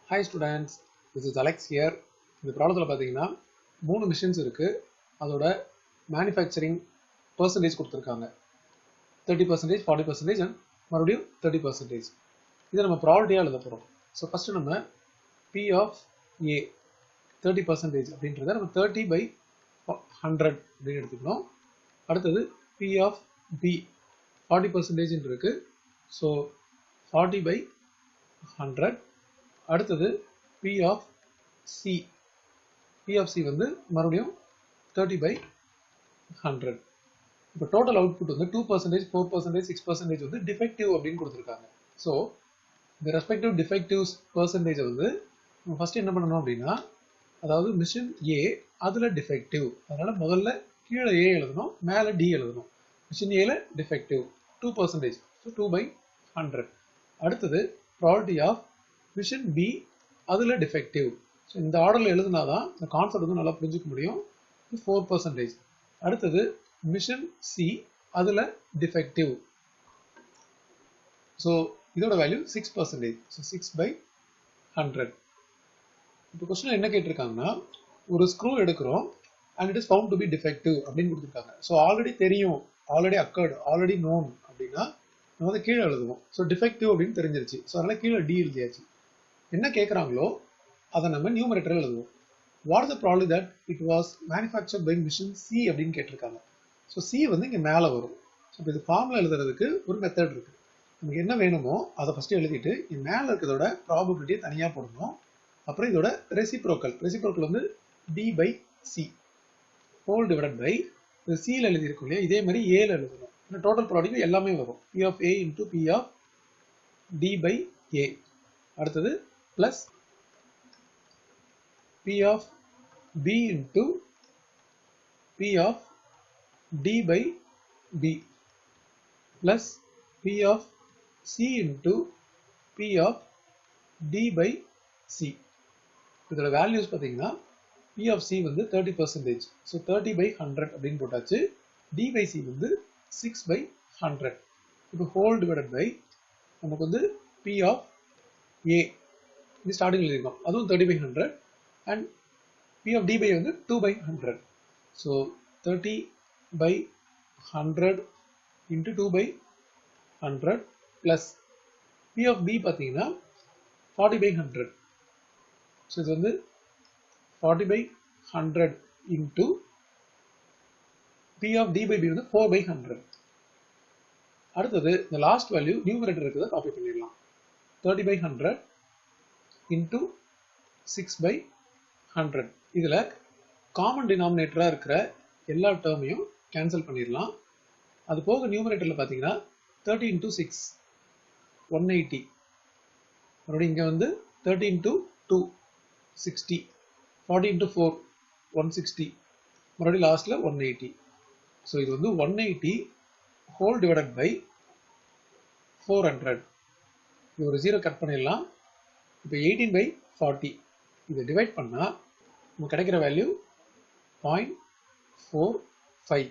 Hi students, this is Alex here. இந்த ப்ராப்ளத்தில் பார்த்தீங்கன்னா 3 மிஷின்ஸ் இருக்கு. அதோட மேனுஃபேக்சரிங் பர்சன்டேஜ் கொடுத்துருக்காங்க. 30%, 40% அண்ட் மறுபடியும் 30%. இதை நம்ம ப்ராபர்ட்டியாக எழுத போகிறோம். ஸோ ஃபஸ்ட்டு நம்ம P ஆஃப் A 30% அப்படின்றத நம்ம 30/100 அப்படின்னு எடுத்துக்கணும். அடுத்தது P ஆஃப் B 40% இருக்கு. ஸோ 40/100. அடுத்தது P ஆஃப் C வந்து மறுபடியும் 30/100. இப்போ டோட்டல் அவுட்புட் வந்து 2%, 4%, 6% வந்து டிஃபெக்டிவ் அப்படின்னு கொடுத்துருக்காங்க. ஸோ இந்த ரெஸ்பெக்டிவ் டிஃபெக்டிவ்ஸ் பர்சன்டேஜை வந்து நம்ம ஃபர்ஸ்ட் என்ன பண்ணணும் அப்படின்னா, அதாவது மிஷின் ஏ அதில் டிஃபெக்டிவ், அதனால முதல்ல கீழே ஏ எழுதணும், மேலே டி எழுதணும். மிஷின் ஏல டிஃபெக்டிவ் 2%, ஸோ 2/100. அடுத்தது ப்ராபர்ட்டி ஆஃப் மிஷின் பி அதில் டிஃபெக்டிவ். ஸோ இந்த ஆர்டரில் எழுதுனாதான் இந்த கான்செப்ட் வந்து நல்லா புரிஞ்சுக்க முடியும். 4%. அடுத்தது மிஷின் சி அதில் டிஃபெக்டிவ். ஸோ இதோட வேல்யூ 6%. ஸோ 6/100. இப்போ கொஸ்டின் என்ன கேட்டிருக்காங்கன்னா, ஒரு ஸ்க்ரூ எடுக்கிறோம் and it is found to be defective அப்படின்னு கொடுத்துருக்காங்க. ஸோ ஆல்ரெடி தெரியும், ஆல்ரெடி அக்கர்டு, ஆல்ரெடி நோன் அப்படின்னா நம்ம வந்து கீழே எழுதுவோம். ஸோ டிஃபெக்டிவ் அப்படின்னு தெரிஞ்சிருச்சு. ஸோ அதனால கீழே டி எழுதியாச்சு. என்ன கேட்குறாங்களோ அதை நம்ம நியூமரேட்டர் எழுதுவோம். What is the problem that it was manufactured by machine C அப்படின்னு கேட்டிருக்காங்க. ஸோ சி வந்து இங்கே மேலே வரும். ஸோ இப்போ இது ஃபார்மில் எழுதுறதுக்கு ஒரு மெத்தட் இருக்குது. நமக்கு என்ன வேணுமோ அதை ஃபஸ்ட்டு எழுதிட்டு இங்கே மேலே இருக்கிறதோட ப்ராபபிலிட்டியை தனியாக போடணும். அப்புறம் இதோட ரெசிப்ரோக்கல் வந்து D/C ஹோல் டிவைடட் பை இது சியில் எழுதியிருக்கும் இல்லையா, இதே மாதிரி ஏல எழுதணும். இந்த டோட்டல் ப்ராடக்ட் எல்லாமே வரும். P of A into P of D/A. அடுத்தது plus P of B into P of D/B plus P of C into P of D/C. இதோட வேல்யூஸ் பார்த்தீங்கன்னா P ஆஃப் C வந்து 30%. ஸோ 30/100 அப்படின்னு போட்டாச்சு. D/C வந்து 6/100. இப்போ ஹோல் டிவைடட் பை நமக்கு வந்து P ஆஃப் A இது ஸ்டார்டிங் எழுதிருக்கோம், அதுவும் 30/100 அண்ட் P ஆஃப் D/A வந்து 2/100. So 30/100 into 2/100 plus P of B பார்த்தீங்கன்னா 40/100. ஸோ இது வந்து 40/100 இன்ட்டு P ஆஃப் D/B வந்து 4/100. அடுத்தது இந்த லாஸ்ட் வேல்யூ நியூமரேட்டர் இருக்கிறத காப்பி பண்ணிடலாம். 30/100 இன்ட்டு 6/100. இதில் காமன் டினாமினேட்டராக இருக்கிற எல்லா டேர்மையும் கேன்சல் பண்ணிடலாம். அது போக நியூமரேட்டரில் பார்த்தீங்கன்னா 30 இன்ட்டு 6 180. மறுபடியும் இங்கே வந்து 30 இன்ட்டு 2 60, 40 இன்ட்டு 4 160, மறுபடியும் லாஸ்ட்டில் 180. ஸோ இது வந்து 180 ஹோல் டிவைடட் பை 400. இது ஒரு 0 கட் பண்ணிடலாம். இப்போ 18/40 இதை டிவைட் பண்ணால் நமக்கு கிடைக்கிற வேல்யூ 0.45.